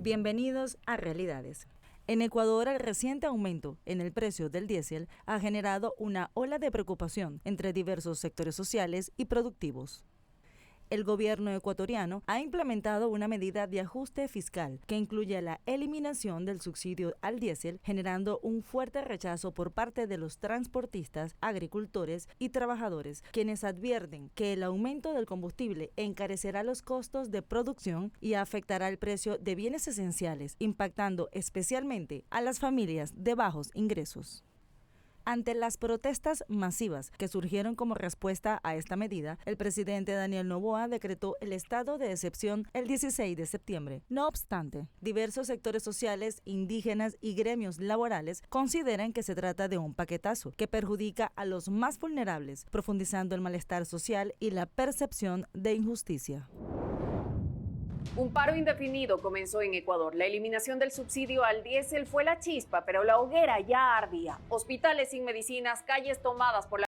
Bienvenidos a Realidades. En Ecuador, el reciente aumento en el precio del diésel ha generado una ola de preocupación entre diversos sectores sociales y productivos. El gobierno ecuatoriano ha implementado una medida de ajuste fiscal que incluye la eliminación del subsidio al diésel, generando un fuerte rechazo por parte de los transportistas, agricultores y trabajadores, quienes advierten que el aumento del combustible encarecerá los costos de producción y afectará el precio de bienes esenciales, impactando especialmente a las familias de bajos ingresos. Ante las protestas masivas que surgieron como respuesta a esta medida, el presidente Daniel Noboa decretó el estado de excepción el 16 de septiembre. No obstante, diversos sectores sociales, indígenas y gremios laborales consideran que se trata de un paquetazo que perjudica a los más vulnerables, profundizando el malestar social y la percepción de injusticia. Un paro indefinido comenzó en Ecuador. La eliminación del subsidio al diésel fue la chispa, pero la hoguera ya ardía. Hospitales sin medicinas, calles tomadas por la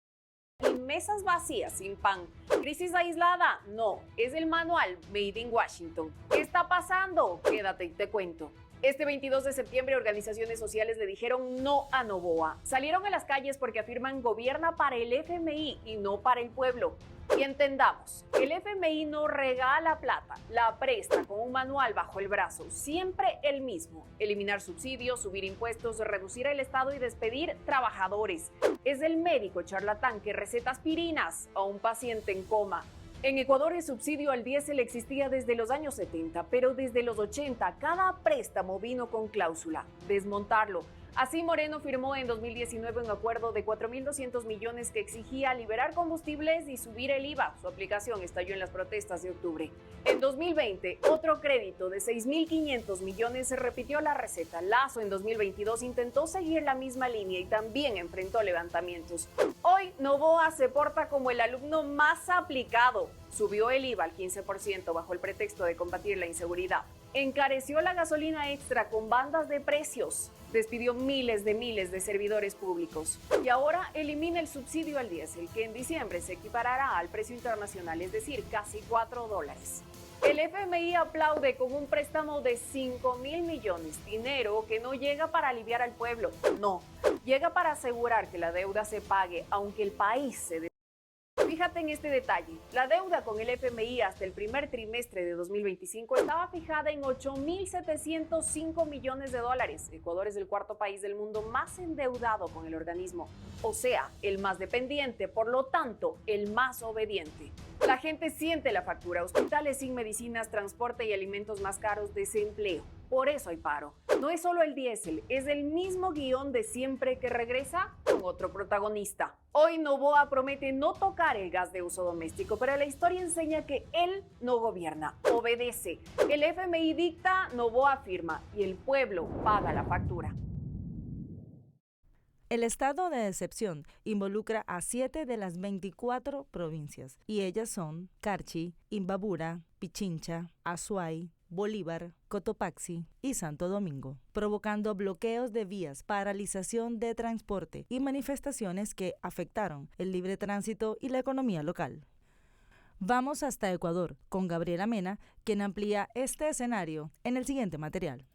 y mesas vacías sin pan. ¿Crisis aislada? No, es el manual Made in Washington. ¿Qué está pasando? Quédate y te cuento. Este 22 de septiembre, organizaciones sociales le dijeron no a Noboa. Salieron a las calles porque afirman gobierna para el FMI y no para el pueblo. Y entendamos, el FMI no regala plata, la presta con un manual bajo el brazo, siempre el mismo: eliminar subsidios, subir impuestos, reducir el Estado y despedir trabajadores. Es el médico charlatán que receta aspirinas a un paciente en coma. En Ecuador el subsidio al diésel existía desde los años 70, pero desde los 80 cada préstamo vino con cláusula: desmontarlo. Así Moreno firmó en 2019 un acuerdo de 4.200 millones que exigía liberar combustibles y subir el IVA. Su aplicación estalló en las protestas de octubre. En 2020, otro crédito de 6.500 millones se repitió la receta. Lasso en 2022 intentó seguir la misma línea y también enfrentó levantamientos. Hoy Noboa se porta como el alumno más aplicado. Subió el IVA al 15% bajo el pretexto de combatir la inseguridad. Encareció la gasolina extra con bandas de precios. Despidió miles de servidores públicos. Y ahora elimina el subsidio al diésel, que en diciembre se equiparará al precio internacional, es decir, casi $4. El FMI aplaude con un préstamo de 5.000 millones, dinero que no llega para aliviar al pueblo, no, llega para asegurar que la deuda se pague, aunque el país se... Fíjate en este detalle, la deuda con el FMI hasta el primer trimestre de 2025 estaba fijada en 8.705 millones de dólares. Ecuador es el cuarto país del mundo más endeudado con el organismo, o sea, el más dependiente, por lo tanto, el más obediente. La gente siente la factura: hospitales sin medicinas, transporte y alimentos más caros, desempleo. Por eso hay paro. No es solo el diésel, es el mismo guión de siempre que regresa con otro protagonista. Hoy Noboa promete no tocar el gas de uso doméstico, pero la historia enseña que él no gobierna, obedece. El FMI dicta, Noboa firma y el pueblo paga la factura. El estado de excepción involucra a 7 de las 24 provincias, y ellas son Carchi, Imbabura, Pichincha, Azuay, Bolívar, Cotopaxi y Santo Domingo, provocando bloqueos de vías, paralización de transporte y manifestaciones que afectaron el libre tránsito y la economía local. Vamos hasta Ecuador con Gabriela Mena, quien amplía este escenario en el siguiente material.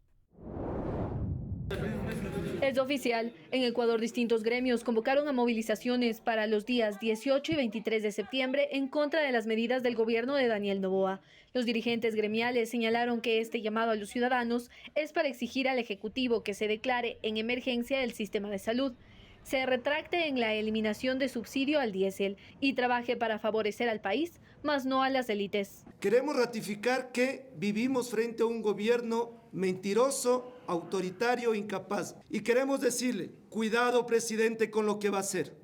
Es oficial. En Ecuador, distintos gremios convocaron a movilizaciones para los días 18 y 23 de septiembre en contra de las medidas del gobierno de Daniel Noboa. Los dirigentes gremiales señalaron que este llamado a los ciudadanos es para exigir al Ejecutivo que se declare en emergencia el sistema de salud, se retracte en la eliminación de subsidio al diésel y trabaje para favorecer al país, más no a las élites. Queremos ratificar que vivimos frente a un gobierno mentiroso, autoritario, incapaz. Y queremos decirle: cuidado, presidente, con lo que va a hacer.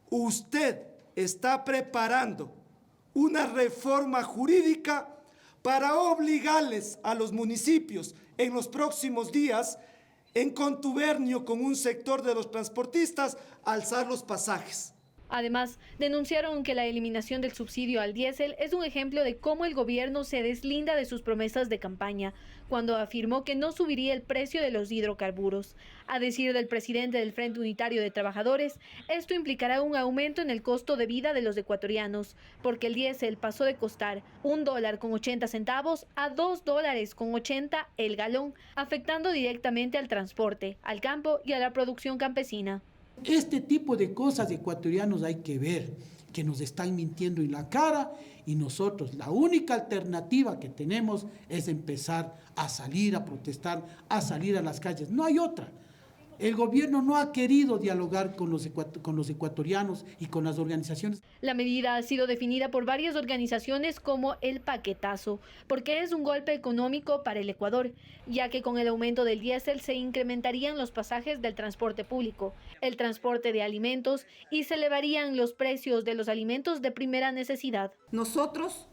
Usted está preparando una reforma jurídica para obligarles a los municipios en los próximos días, en contubernio con un sector de los transportistas, a alzar los pasajes. Además, denunciaron que la eliminación del subsidio al diésel es un ejemplo de cómo el gobierno se deslinda de sus promesas de campaña, cuando afirmó que no subiría el precio de los hidrocarburos. A decir del presidente del Frente Unitario de Trabajadores, esto implicará un aumento en el costo de vida de los ecuatorianos, porque el diésel pasó de costar $1.80 a $2.80 el galón, afectando directamente al transporte, al campo y a la producción campesina. Este tipo de cosas ecuatorianos hay que ver, que nos están mintiendo en la cara y nosotros la única alternativa que tenemos es empezar a salir a protestar, a salir a las calles. No hay otra. El gobierno no ha querido dialogar con los ecuatorianos y con las organizaciones. La medida ha sido definida por varias organizaciones como el paquetazo, porque es un golpe económico para el Ecuador, ya que con el aumento del diésel se incrementarían los pasajes del transporte público, el transporte de alimentos y se elevarían los precios de los alimentos de primera necesidad. Nosotros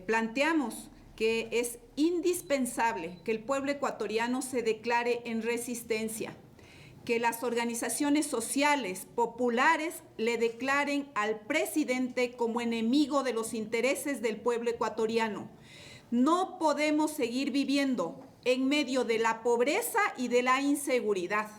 planteamos que es indispensable que el pueblo ecuatoriano se declare en resistencia, que las organizaciones sociales populares le declaren al presidente como enemigo de los intereses del pueblo ecuatoriano. No podemos seguir viviendo en medio de la pobreza y de la inseguridad.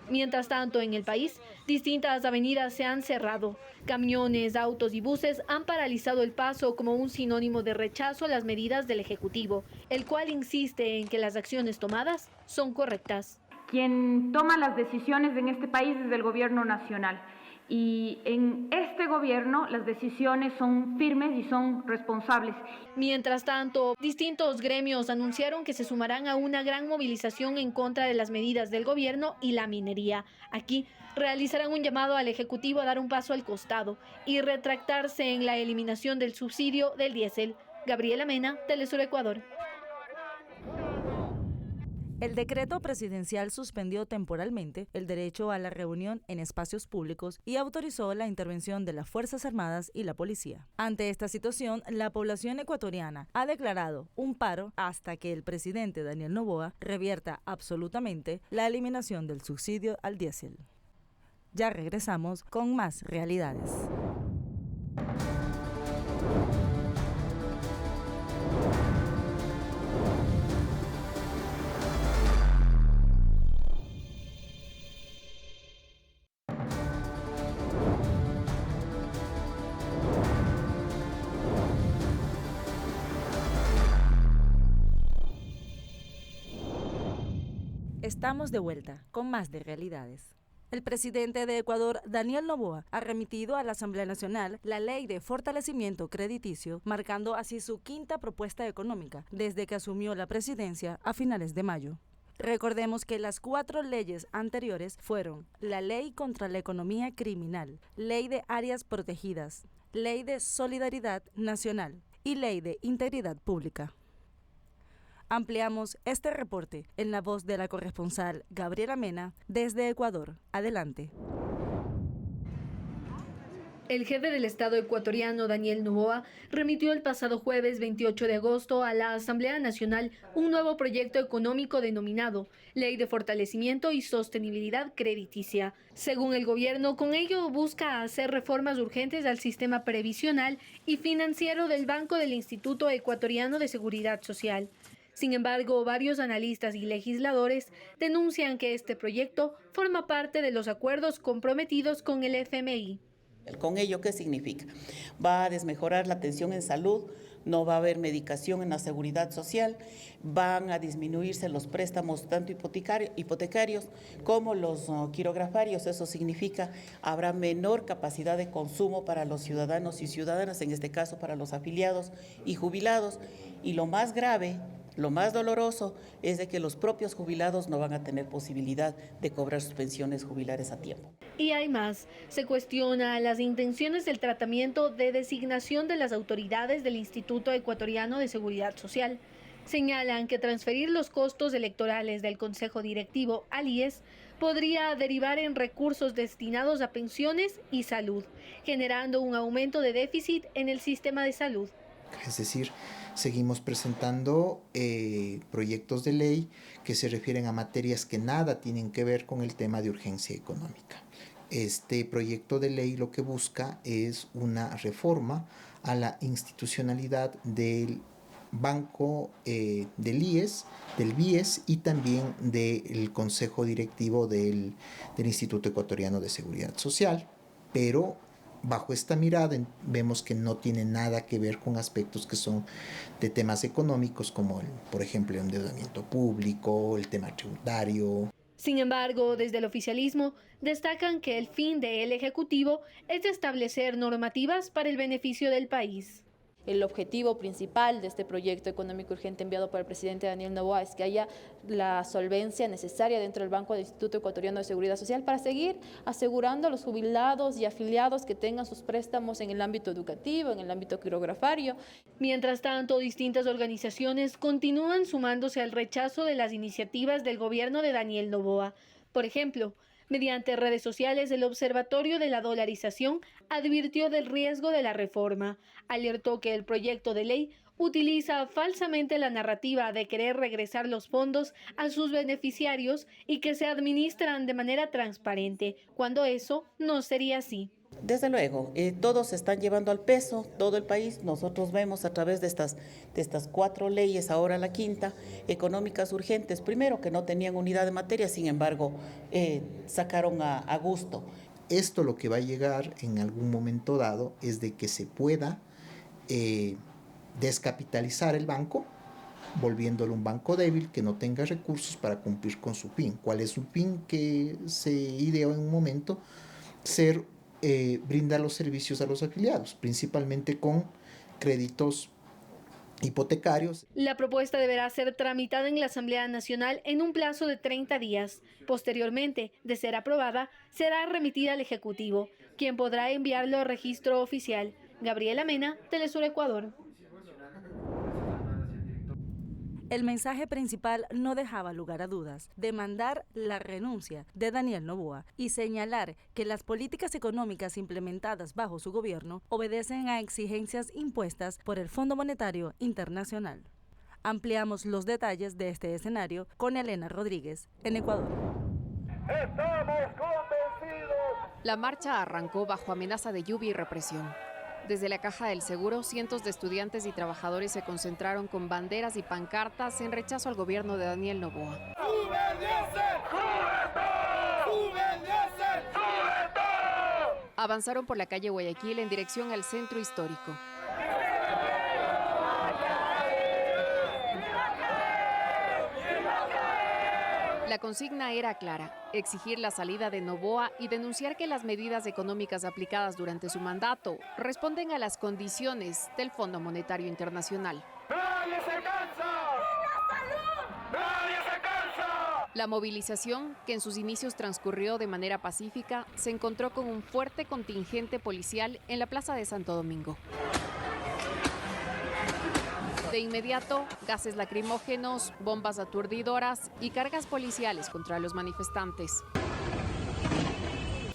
Mientras tanto, en el país, distintas avenidas se han cerrado. Camiones, autos y buses han paralizado el paso como un sinónimo de rechazo a las medidas del Ejecutivo, el cual insiste en que las acciones tomadas son correctas. Quien toma las decisiones en este país es el gobierno nacional. Y en este gobierno las decisiones son firmes y son responsables. Mientras tanto, distintos gremios anunciaron que se sumarán a una gran movilización en contra de las medidas del gobierno y la minería. Aquí realizarán un llamado al Ejecutivo a dar un paso al costado y retractarse en la eliminación del subsidio del diésel. Gabriela Mena, Telesur Ecuador. El decreto presidencial suspendió temporalmente el derecho a la reunión en espacios públicos y autorizó la intervención de las Fuerzas Armadas y la policía. Ante esta situación, la población ecuatoriana ha declarado un paro hasta que el presidente Daniel Noboa revierta absolutamente la eliminación del subsidio al diésel. Ya regresamos con más realidades. Estamos de vuelta con más de realidades. El presidente de Ecuador, Daniel Noboa, ha remitido a la Asamblea Nacional la Ley de Fortalecimiento Crediticio, marcando así su quinta propuesta económica desde que asumió la presidencia a finales de mayo. Recordemos que las 4 leyes anteriores fueron la Ley contra la Economía Criminal, Ley de Áreas Protegidas, Ley de Solidaridad Nacional y Ley de Integridad Pública. Ampliamos este reporte en la voz de la corresponsal Gabriela Mena desde Ecuador. Adelante. El jefe del Estado ecuatoriano, Daniel Noboa, remitió el pasado jueves 28 de agosto a la Asamblea Nacional un nuevo proyecto económico denominado Ley de Fortalecimiento y Sostenibilidad Crediticia. Según el gobierno, con ello busca hacer reformas urgentes al sistema previsional y financiero del Banco del Instituto Ecuatoriano de Seguridad Social. Sin embargo, varios analistas y legisladores denuncian que este proyecto forma parte de los acuerdos comprometidos con el FMI. ¿Con ello qué significa? Va a desmejorar la atención en salud, no va a haber medicación en la seguridad social, van a disminuirse los préstamos tanto hipotecarios como los quirografarios. Eso significa habrá menor capacidad de consumo para los ciudadanos y ciudadanas, en este caso para los afiliados y jubilados. Y lo más grave, lo más doloroso es de que los propios jubilados no van a tener posibilidad de cobrar sus pensiones jubilares a tiempo. Y hay más. Se cuestiona las intenciones del tratamiento de designación de las autoridades del Instituto Ecuatoriano de Seguridad Social. Señalan que transferir los costos electorales del Consejo Directivo al IES podría derivar en recursos destinados a pensiones y salud, generando un aumento de déficit en el sistema de salud. Es decir, seguimos presentando proyectos de ley que se refieren a materias que nada tienen que ver con el tema de urgencia económica. Este proyecto de ley lo que busca es una reforma a la institucionalidad del Banco del IES, del BIES y también del Consejo Directivo del Instituto Ecuatoriano de Seguridad Social, pero bajo esta mirada vemos que no tiene nada que ver con aspectos que son de temas económicos como, por ejemplo, el endeudamiento público, el tema tributario. Sin embargo, desde el oficialismo destacan que el fin del Ejecutivo es establecer normativas para el beneficio del país. El objetivo principal de este proyecto económico urgente enviado por el presidente Daniel Noboa es que haya la solvencia necesaria dentro del Banco del Instituto Ecuatoriano de Seguridad Social para seguir asegurando a los jubilados y afiliados que tengan sus préstamos en el ámbito educativo, en el ámbito quirografario. Mientras tanto, distintas organizaciones continúan sumándose al rechazo de las iniciativas del gobierno de Daniel Noboa. Por ejemplo, mediante redes sociales, el Observatorio de la Dolarización advirtió del riesgo de la reforma. Alertó que el proyecto de ley utiliza falsamente la narrativa de querer regresar los fondos a sus beneficiarios y que se administran de manera transparente, cuando eso no sería así. Desde luego, todos se están llevando al peso, todo el país. Nosotros vemos a través de estas 4 leyes, ahora la quinta, económicas urgentes, primero que no tenían unidad de materia, sin embargo, sacaron a gusto. Esto lo que va a llegar en algún momento dado es de que se pueda descapitalizar el banco, volviéndolo un banco débil que no tenga recursos para cumplir con su fin. ¿Cuál es su fin que se ideó en un momento? Brindar los servicios a los afiliados, principalmente con créditos hipotecarios. La propuesta deberá ser tramitada en la Asamblea Nacional en un plazo de 30 días. Posteriormente, de ser aprobada, será remitida al Ejecutivo, quien podrá enviarlo al registro oficial. Gabriela Mena, Telesur Ecuador. El mensaje principal no dejaba lugar a dudas: demandar la renuncia de Daniel Noboa y señalar que las políticas económicas implementadas bajo su gobierno obedecen a exigencias impuestas por el Fondo Monetario Internacional. Ampliamos los detalles de este escenario con Elena Rodríguez, en Ecuador. ¡Estamos convencidos! La marcha arrancó bajo amenaza de lluvia y represión. Desde la Caja del Seguro, cientos de estudiantes y trabajadores se concentraron con banderas y pancartas en rechazo al gobierno de Daniel Noboa. ¡Sube el diésel! ¡Sube todo! ¡Sube el diésel! ¡Sube todo! Avanzaron por la calle Guayaquil en dirección al centro histórico. La consigna era clara: exigir la salida de Noboa y denunciar que las medidas económicas aplicadas durante su mandato responden a las condiciones del Fondo Monetario Internacional. ¡Nadie se cansa! ¡Viva salud! ¡Nadie se cansa! La movilización, que en sus inicios transcurrió de manera pacífica, se encontró con un fuerte contingente policial en la Plaza de Santo Domingo. De inmediato, gases lacrimógenos, bombas aturdidoras y cargas policiales contra los manifestantes.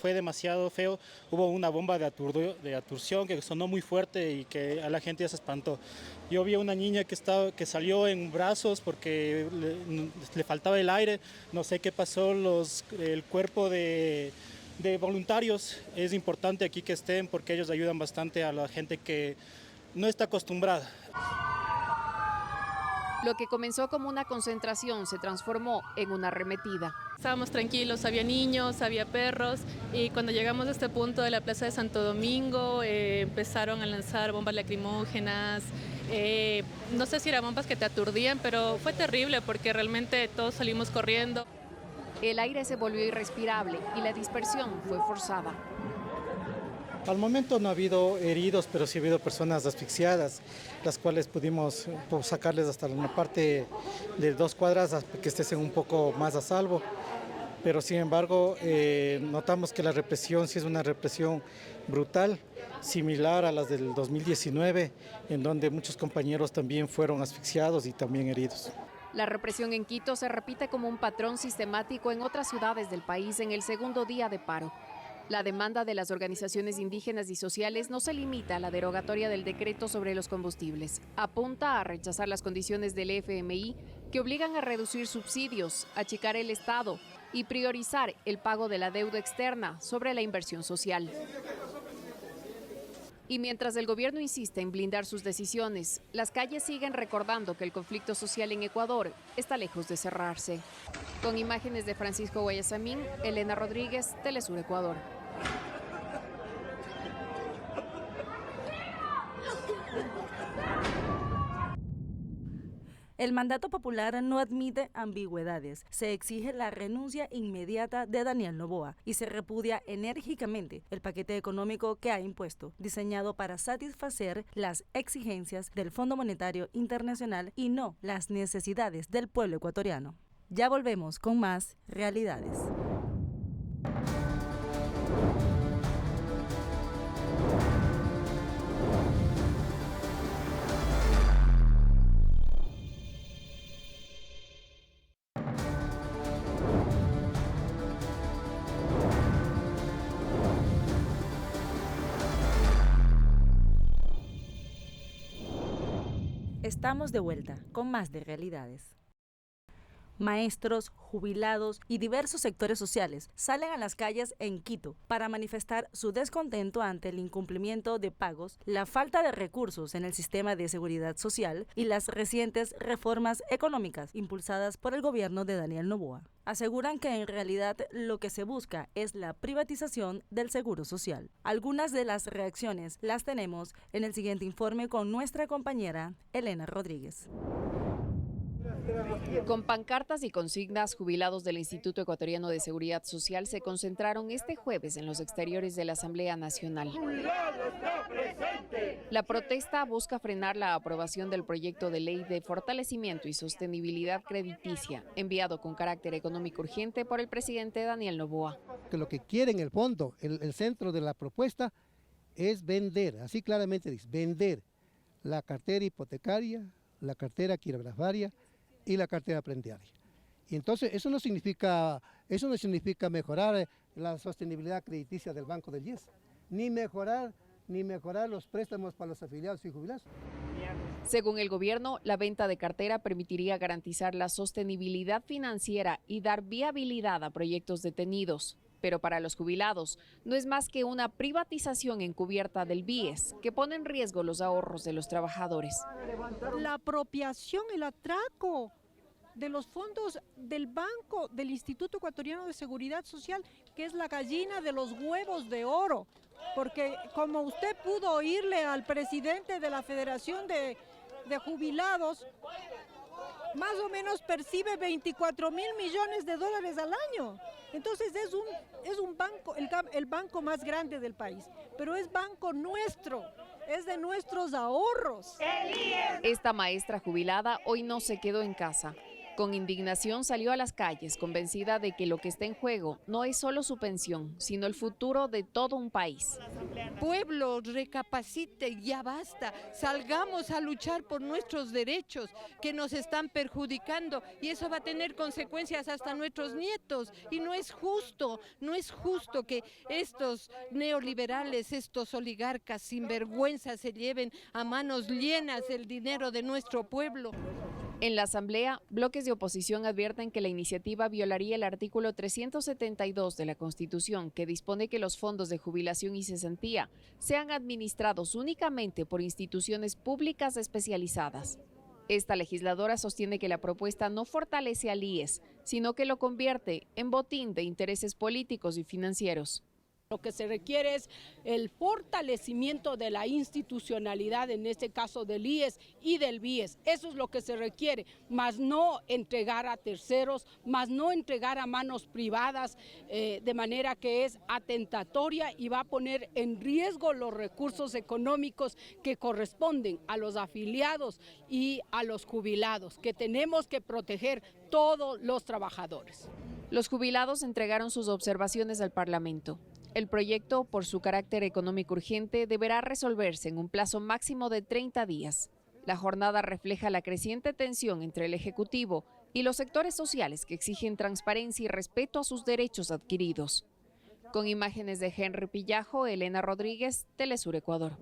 Fue demasiado feo, hubo una bomba de aturción que sonó muy fuerte y que a la gente ya se espantó. Yo vi a una niña que salió en brazos porque le faltaba el aire, no sé qué pasó, el cuerpo de voluntarios es importante aquí que estén porque ellos ayudan bastante a la gente que no está acostumbrada. Lo que comenzó como una concentración se transformó en una arremetida. Estábamos tranquilos, había niños, había perros, y cuando llegamos a este punto de la Plaza de Santo Domingo empezaron a lanzar bombas lacrimógenas. No sé si eran bombas que te aturdían, pero fue terrible porque realmente todos salimos corriendo. El aire se volvió irrespirable y la dispersión fue forzada. Al momento no ha habido heridos, pero sí ha habido personas asfixiadas, las cuales pudimos sacarles hasta una parte de 2 cuadras que estén un poco más a salvo. Pero sin embargo, notamos que la represión sí es una represión brutal, similar a las del 2019, en donde muchos compañeros también fueron asfixiados y también heridos. La represión en Quito se repite como un patrón sistemático en otras ciudades del país en el segundo día de paro. La demanda de las organizaciones indígenas y sociales no se limita a la derogatoria del decreto sobre los combustibles. Apunta a rechazar las condiciones del FMI que obligan a reducir subsidios, achicar el Estado, y priorizar el pago de la deuda externa sobre la inversión social. Y mientras el gobierno insiste en blindar sus decisiones, las calles siguen recordando que el conflicto social en Ecuador está lejos de cerrarse. Con imágenes de Francisco Guayasamín, Elena Rodríguez, Telesur Ecuador. El mandato popular no admite ambigüedades. Se exige la renuncia inmediata de Daniel Noboa y se repudia enérgicamente el paquete económico que ha impuesto, diseñado para satisfacer las exigencias del Fondo Monetario Internacional y no las necesidades del pueblo ecuatoriano. Ya volvemos con más realidades. Estamos de vuelta con más de realidades. Maestros, jubilados y diversos sectores sociales salen a las calles en Quito para manifestar su descontento ante el incumplimiento de pagos, la falta de recursos en el sistema de seguridad social y las recientes reformas económicas impulsadas por el gobierno de Daniel Noboa. Aseguran que en realidad lo que se busca es la privatización del seguro social. Algunas de las reacciones las tenemos en el siguiente informe con nuestra compañera Elena Rodríguez. Con pancartas y consignas, jubilados del Instituto Ecuatoriano de Seguridad Social se concentraron este jueves en los exteriores de la Asamblea Nacional. La protesta busca frenar la aprobación del proyecto de ley de fortalecimiento y sostenibilidad crediticia, enviado con carácter económico urgente por el presidente Daniel Noboa. Que lo que quiere en el fondo, el centro de la propuesta, es vender, así claramente dice, vender la cartera hipotecaria, la cartera quirografaria y la cartera prendiaria. Y entonces eso no significa mejorar la sostenibilidad crediticia del Banco del IES, ni mejorar los préstamos para los afiliados y jubilados. Según el gobierno, la venta de cartera permitiría garantizar la sostenibilidad financiera y dar viabilidad a proyectos detenidos. Pero para los jubilados no es más que una privatización encubierta del BIES que pone en riesgo los ahorros de los trabajadores. La apropiación, el atraco de los fondos del banco del Instituto Ecuatoriano de Seguridad Social, que es la gallina de los huevos de oro, porque como usted pudo oírle al presidente de la Federación de Jubilados, más o menos percibe 24.000 millones de dólares al año. Entonces es un banco, el banco más grande del país, pero es banco nuestro, es de nuestros ahorros. Esta maestra jubilada hoy no se quedó en casa. Con indignación salió a las calles, convencida de que lo que está en juego no es solo su pensión, sino el futuro de todo un país. Pueblo, recapacite, ya basta. Salgamos a luchar por nuestros derechos que nos están perjudicando y eso va a tener consecuencias hasta nuestros nietos. Y no es justo que estos neoliberales, estos oligarcas sinvergüenza se lleven a manos llenas el dinero de nuestro pueblo. En la Asamblea, bloques de oposición advierten que la iniciativa violaría el artículo 372 de la Constitución, que dispone que los fondos de jubilación y cesantía sean administrados únicamente por instituciones públicas especializadas. Esta legisladora sostiene que la propuesta no fortalece al IES, sino que lo convierte en botín de intereses políticos y financieros. Lo que se requiere es el fortalecimiento de la institucionalidad, en este caso del IES y del BIES. Eso es lo que se requiere, más no entregar a terceros, más no entregar a manos privadas, de manera que es atentatoria y va a poner en riesgo los recursos económicos que corresponden a los afiliados y a los jubilados, que tenemos que proteger todos los trabajadores. Los jubilados entregaron sus observaciones al Parlamento. El proyecto, por su carácter económico urgente, deberá resolverse en un plazo máximo de 30 días. La jornada refleja la creciente tensión entre el Ejecutivo y los sectores sociales que exigen transparencia y respeto a sus derechos adquiridos. Con imágenes de Henry Pillajo, Elena Rodríguez, Telesur Ecuador.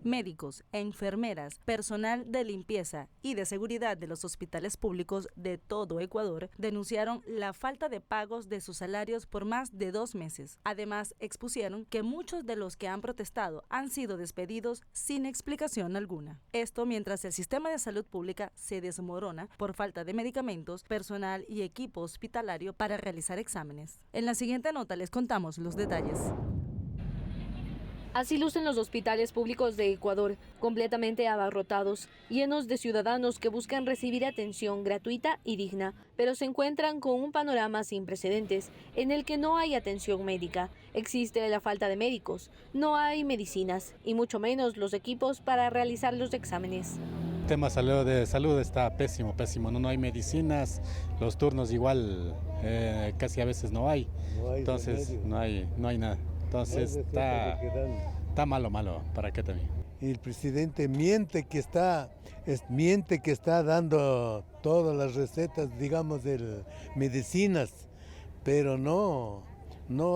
Médicos, enfermeras, personal de limpieza y de seguridad de los hospitales públicos de todo Ecuador denunciaron la falta de pagos de sus salarios por más de 2 meses. Además, expusieron que muchos de los que han protestado han sido despedidos sin explicación alguna. Esto mientras el sistema de salud pública se desmorona por falta de medicamentos, personal y equipo hospitalario para realizar exámenes. En la siguiente nota les contamos los detalles. Así lucen los hospitales públicos de Ecuador, completamente abarrotados, llenos de ciudadanos que buscan recibir atención gratuita y digna, pero se encuentran con un panorama sin precedentes, en el que no hay atención médica, existe la falta de médicos, no hay medicinas y mucho menos los equipos para realizar los exámenes. El tema de salud está pésimo, no hay medicinas, los turnos igual casi a veces no hay, entonces no hay nada. Entonces está malo, ¿para qué también? El presidente miente que está dando todas las recetas, digamos, de medicinas, pero no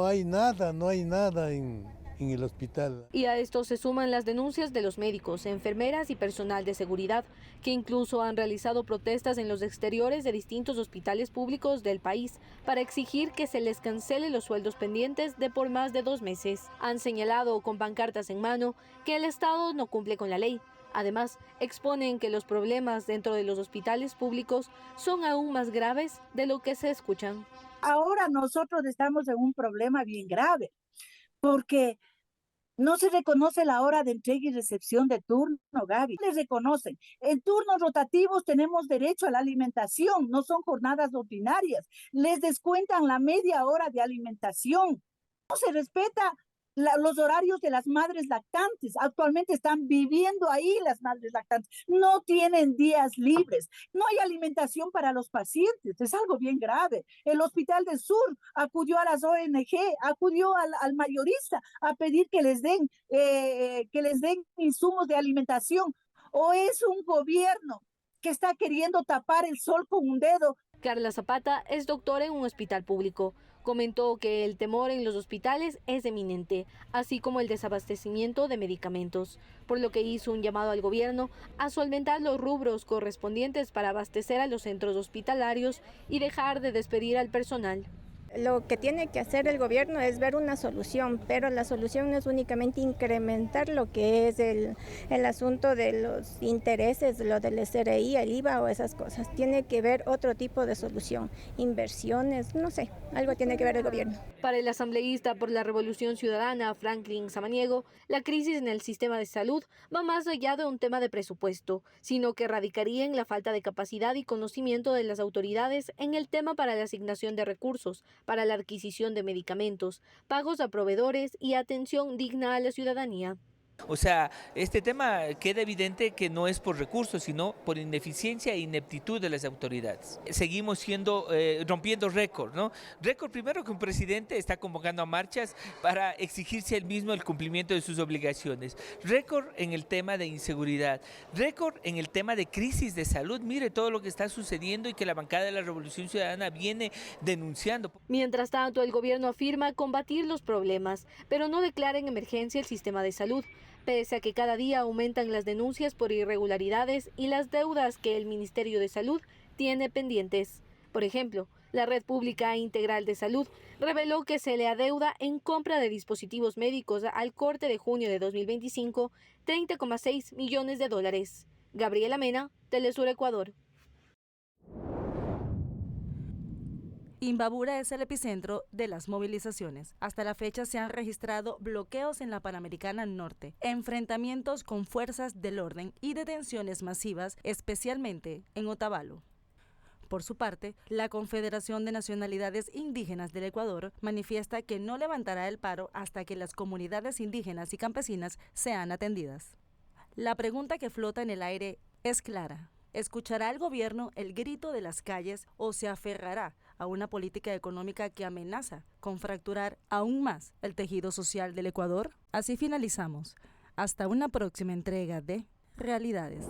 hay nada en el hospital. Y a esto se suman las denuncias de los médicos, enfermeras y personal de seguridad, que incluso han realizado protestas en los exteriores de distintos hospitales públicos del país para exigir que se les cancele los sueldos pendientes de por más de 2 meses. Han señalado con pancartas en mano que el Estado no cumple con la ley. Además, exponen que los problemas dentro de los hospitales públicos son aún más graves de lo que se escuchan. Ahora nosotros estamos en un problema bien grave, porque no se reconoce la hora de entrega y recepción de turno, Gaby. Les reconocen. En turnos rotativos tenemos derecho a la alimentación, no son jornadas ordinarias. Les descuentan la media hora de alimentación. No se respeta los horarios de las madres lactantes. Actualmente están viviendo ahí las madres lactantes. No tienen días libres. No hay alimentación para los pacientes. Es algo bien grave. El Hospital del Sur acudió a las ONG, acudió al mayorista a pedir que les den insumos de alimentación. ¿O es un gobierno que está queriendo tapar el sol con un dedo? Carla Zapata es doctora en un hospital público. Comentó que el temor en los hospitales es eminente, así como el desabastecimiento de medicamentos, por lo que hizo un llamado al gobierno a solventar los rubros correspondientes para abastecer a los centros hospitalarios y dejar de despedir al personal. Lo que tiene que hacer el gobierno es ver una solución, pero la solución no es únicamente incrementar lo que es el asunto de los intereses, lo del SRI, el IVA o esas cosas. Tiene que ver otro tipo de solución, inversiones, no sé, algo tiene que ver el gobierno. Para el asambleísta por la Revolución Ciudadana, Franklin Samaniego, la crisis en el sistema de salud va más allá de un tema de presupuesto, sino que radicaría en la falta de capacidad y conocimiento de las autoridades en el tema para la asignación de recursos, para la adquisición de medicamentos, pagos a proveedores y atención digna a la ciudadanía. O sea, este tema queda evidente que no es por recursos, sino por ineficiencia e ineptitud de las autoridades. Seguimos rompiendo récord, ¿no? Récord primero que un presidente está convocando a marchas para exigirse él mismo el cumplimiento de sus obligaciones. Récord en el tema de inseguridad. Récord en el tema de crisis de salud. Mire todo lo que está sucediendo y que la bancada de la Revolución Ciudadana viene denunciando. Mientras tanto, el gobierno afirma combatir los problemas, pero no declara en emergencia el sistema de salud, pese a que cada día aumentan las denuncias por irregularidades y las deudas que el Ministerio de Salud tiene pendientes. Por ejemplo, la Red Pública Integral de Salud reveló que se le adeuda en compra de dispositivos médicos al corte de junio de 2025 $30,6 millones. Gabriela Mena, Telesur Ecuador. Imbabura es el epicentro de las movilizaciones. Hasta la fecha se han registrado bloqueos en la Panamericana Norte, enfrentamientos con fuerzas del orden y detenciones masivas, especialmente en Otavalo. Por su parte, la Confederación de Nacionalidades Indígenas del Ecuador manifiesta que no levantará el paro hasta que las comunidades indígenas y campesinas sean atendidas. La pregunta que flota en el aire es clara. ¿Escuchará el gobierno el grito de las calles o se aferrará a una política económica que amenaza con fracturar aún más el tejido social del Ecuador? Así finalizamos. Hasta una próxima entrega de Realidades.